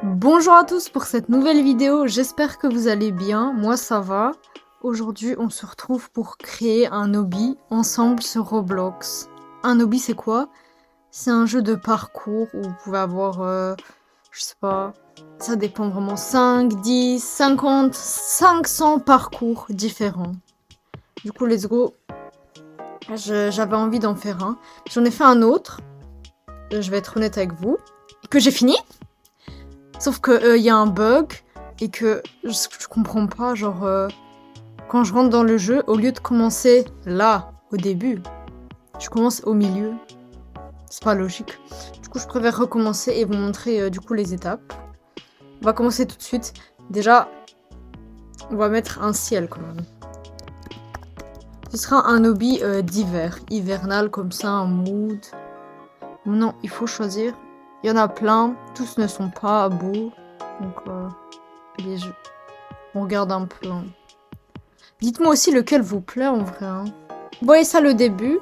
Bonjour à tous pour cette nouvelle vidéo, j'espère que vous allez bien, moi ça va. Aujourd'hui on se retrouve pour créer un hobby ensemble sur Roblox. Un hobby c'est quoi? C'est un jeu de parcours où vous pouvez avoir, je sais pas, ça dépend vraiment, 5, 10, 50, 500 parcours différents. Du coup let's go, j'avais envie d'en faire un. J'en ai fait un autre, je vais être honnête avec vous, que j'ai fini. Sauf que y a un bug et que je comprends pas, genre quand je rentre dans le jeu, au lieu de commencer là, au début, je commence au milieu. C'est pas logique. Du coup, je préfère recommencer et vous montrer du coup les étapes. On va commencer tout de suite. Déjà, on va mettre un ciel quand même. Ce sera un hobby d'hiver, hivernal comme ça, un mood. Non, il faut choisir. Il y en a plein, tous ne sont pas beaux. Donc, on regarde un peu. Hein. Dites-moi aussi lequel vous plaît en vrai. Hein. Vous voyez ça le début.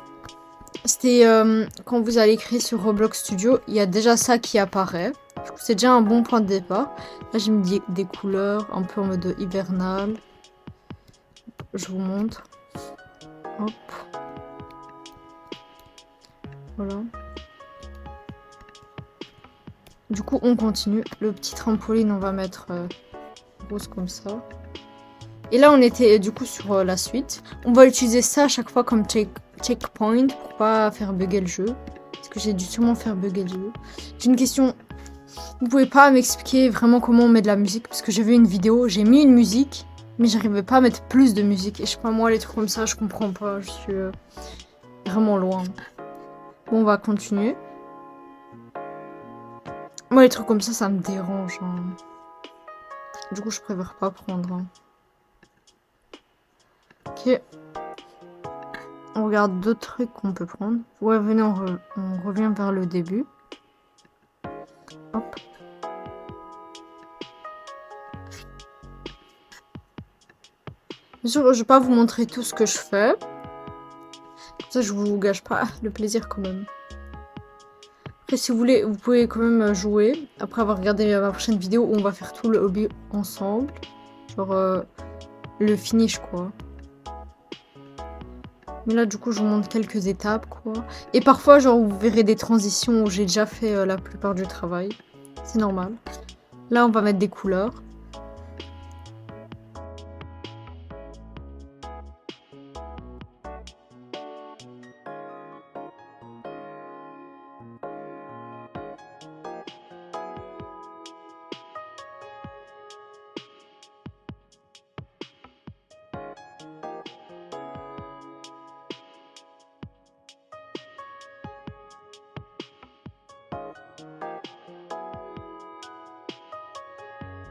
C'était quand vous allez créer sur Roblox Studio, il y a déjà ça qui apparaît. Du coup, c'est déjà un bon point de départ. Là, j'ai mis des couleurs un peu en mode hivernal. Je vous montre. Hop. Voilà. Du coup, on continue. Le petit trampoline, on va mettre rose comme ça. Et là, on était du coup sur la suite. On va utiliser ça à chaque fois comme checkpoint pour pas faire bugger le jeu. Parce que j'ai dû sûrement faire bugger le jeu. J'ai une question. Vous pouvez pas m'expliquer vraiment comment on met de la musique? Parce que j'ai vu une vidéo, j'ai mis une musique, mais j'arrivais pas à mettre plus de musique. Et je sais pas, moi, les trucs comme ça, je comprends pas. Je suis vraiment loin. Bon, on va continuer. Moi, les trucs comme ça me dérange. Hein. Du coup, je préfère pas prendre. Hein. Ok. On regarde d'autres trucs qu'on peut prendre. Ouais, venez, on revient vers le début. Hop. Bien sûr, je vais pas vous montrer tout ce que je fais. Comme ça, je vous gâche pas le plaisir quand même. Après, si vous voulez, vous pouvez quand même jouer. Après avoir regardé ma prochaine vidéo où on va faire tout le hobby ensemble. Genre le finish, quoi. Mais là, du coup, je vous montre quelques étapes, quoi. Et parfois, genre, vous verrez des transitions où j'ai déjà fait la plupart du travail. C'est normal. Là, on va mettre des couleurs.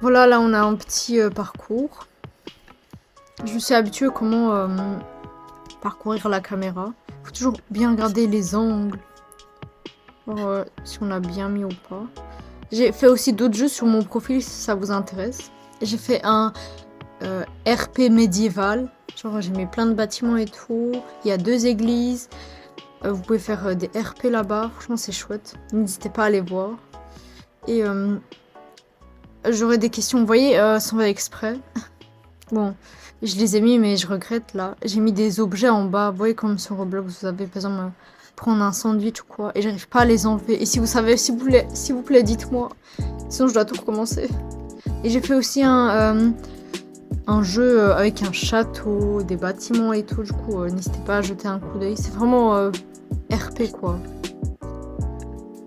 Voilà, là, on a un petit parcours. Je me suis habituée à comment parcourir la caméra. Faut toujours bien regarder les angles. Voir si on a bien mis ou pas. J'ai fait aussi d'autres jeux sur mon profil si ça vous intéresse. J'ai fait un RP médiéval. Genre j'ai mis plein de bâtiments et tout. Il y a 2 églises. Vous pouvez faire des RP là-bas. Franchement c'est chouette. N'hésitez pas à aller voir. Et j'aurais des questions. Vous voyez, sans faire exprès. Bon, je les ai mis mais je regrette là. J'ai mis des objets en bas. Vous voyez comme sur Roblox vous avez par exemple prendre un sandwich ou quoi. Et j'arrive pas à les enlever. Et si vous savez, s'il vous plaît dites-moi. Sinon je dois tout recommencer. Et j'ai fait aussi un jeu avec un château, des bâtiments et tout. Du coup, n'hésitez pas à jeter un coup d'œil. C'est vraiment RP quoi.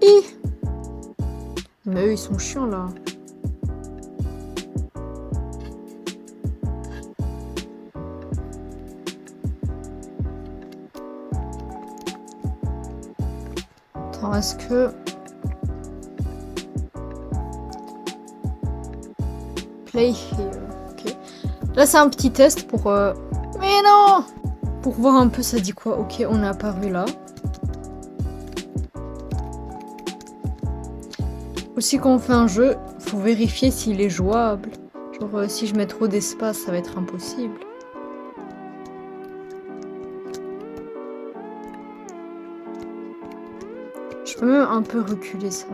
Et mais eux, ils sont chiants là. Attends, est-ce que... Play here. Ok. Là, c'est un petit test pour... Mais non! Pour voir un peu ça dit quoi. Ok, on est apparu là. Aussi, quand on fait un jeu, faut vérifier s'il est jouable. Genre, si je mets trop d'espace, ça va être impossible. Je peux même un peu reculer ça.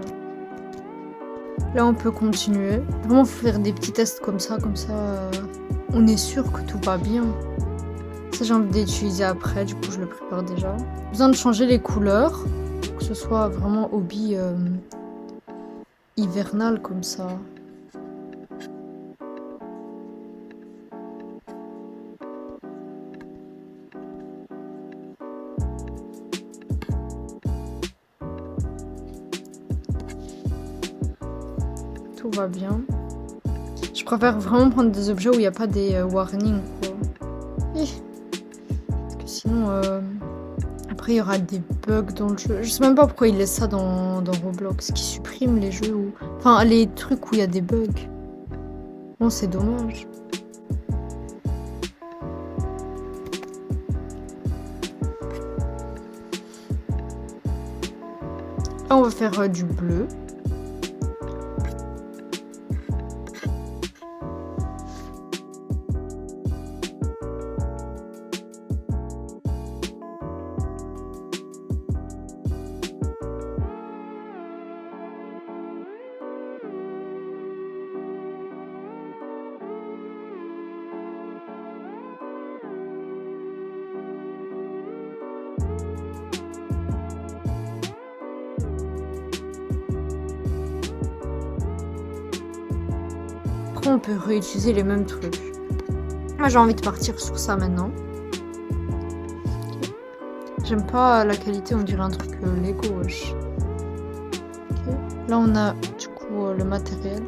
Là, on peut continuer. Vraiment, faut faire des petits tests comme ça, on est sûr que tout va bien. Ça, j'ai envie d'utiliser après, du coup, je le prépare déjà. Besoin de changer les couleurs, pour que ce soit vraiment hobby hivernal comme ça. Tout va bien. Je préfère vraiment prendre des objets où il n'y a pas des warnings, quoi. Parce que sinon, après, il y aura des bugs dans le jeu. Je sais même pas pourquoi ils laissent ça dans Roblox, qui supprime les jeux où... Enfin, les trucs où il y a des bugs. Bon, c'est dommage. Là, on va faire du bleu. On peut réutiliser les mêmes trucs. Moi j'ai envie de partir sur ça maintenant. Okay. J'aime pas la qualité, on dirait un truc Lego. Okay. Là on a du coup le matériel.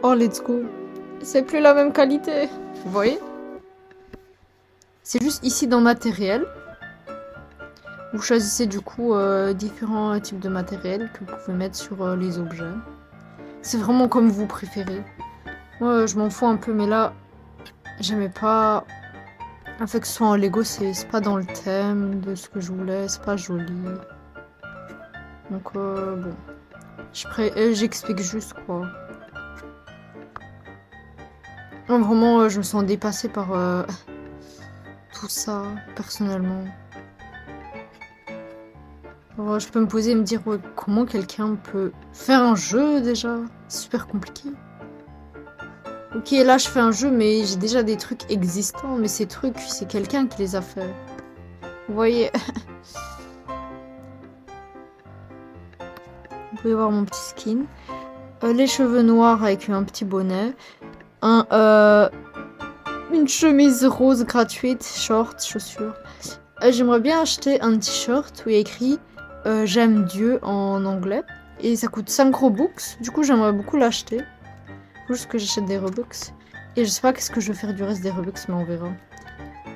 Oh let's go. C'est plus la même qualité. Vous voyez? C'est juste ici dans matériel. Vous choisissez du coup différents types de matériel que vous pouvez mettre sur les objets. C'est vraiment comme vous préférez. Moi je m'en fous un peu mais là j'aimais pas. En fait que ce soit en Lego c'est pas dans le thème de ce que je voulais, c'est pas joli. Donc bon. J'explique juste quoi. Non, vraiment je me sens dépassée par tout ça, personnellement. Alors, je peux me poser et me dire ouais, comment quelqu'un peut faire un jeu déjà. C'est super compliqué. Ok, là je fais un jeu, mais j'ai déjà des trucs existants. Mais ces trucs, c'est quelqu'un qui les a fait. Vous voyez. Vous pouvez voir mon petit skin. Les cheveux noirs avec un petit bonnet. Une chemise rose gratuite, short, chaussures. J'aimerais bien acheter un t-shirt où il y a écrit j'aime Dieu en anglais. Et ça coûte 5 Robux. Du coup, j'aimerais beaucoup l'acheter. Faut juste que j'achète des Robux. Et je sais pas qu'est-ce que je vais faire du reste des Robux, mais on verra.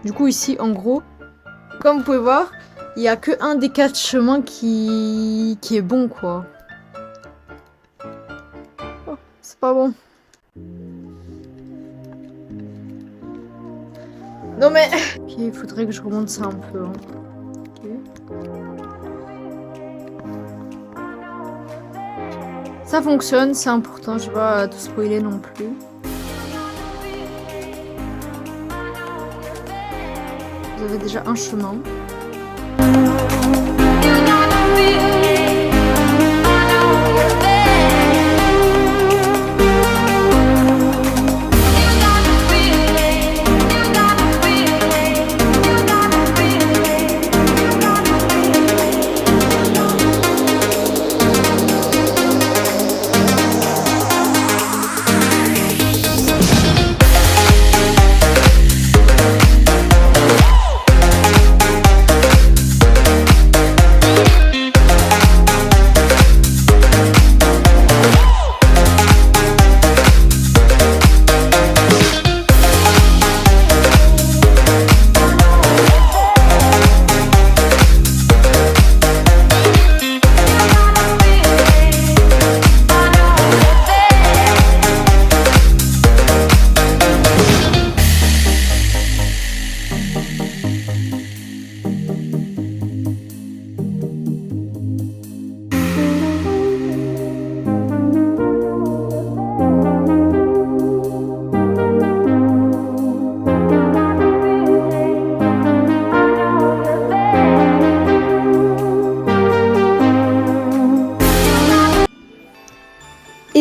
Du coup, ici, en gros, comme vous pouvez voir, il n'y a que un des 4 chemins qui est bon, quoi. Oh, c'est pas bon. Non mais... Ok, il faudrait que je remonte ça un peu. Hein. Okay. Ça fonctionne, c'est important, je vais pas tout spoiler non plus. Vous avez déjà un chemin.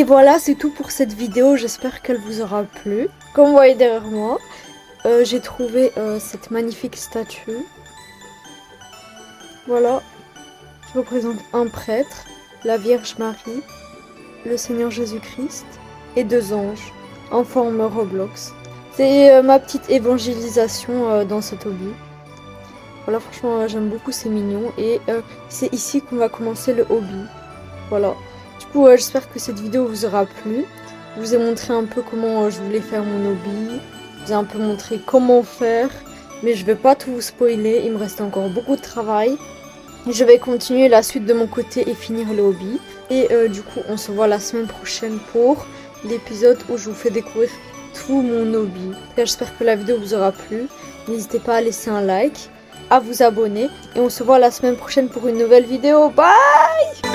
voilà, c'est tout pour cette vidéo. J'espère qu'elle vous aura plu. Comme vous voyez derrière moi, j'ai trouvé cette magnifique statue. Voilà, qui représente un prêtre, la Vierge Marie, le Seigneur Jésus-Christ et 2 anges en forme Roblox. C'est ma petite évangélisation dans cet hobby. Voilà, franchement, j'aime beaucoup, c'est mignon. Et c'est ici qu'on va commencer le hobby. Voilà. Du coup, j'espère que cette vidéo vous aura plu. Je vous ai montré un peu comment je voulais faire mon hobby. Je vous ai un peu montré comment faire. Mais je vais pas tout vous spoiler. Il me reste encore beaucoup de travail. Je vais continuer la suite de mon côté et finir le hobby. Et du coup, on se voit la semaine prochaine pour l'épisode où je vous fais découvrir tout mon hobby. J'espère que la vidéo vous aura plu. N'hésitez pas à laisser un like, à vous abonner. Et on se voit la semaine prochaine pour une nouvelle vidéo. Bye!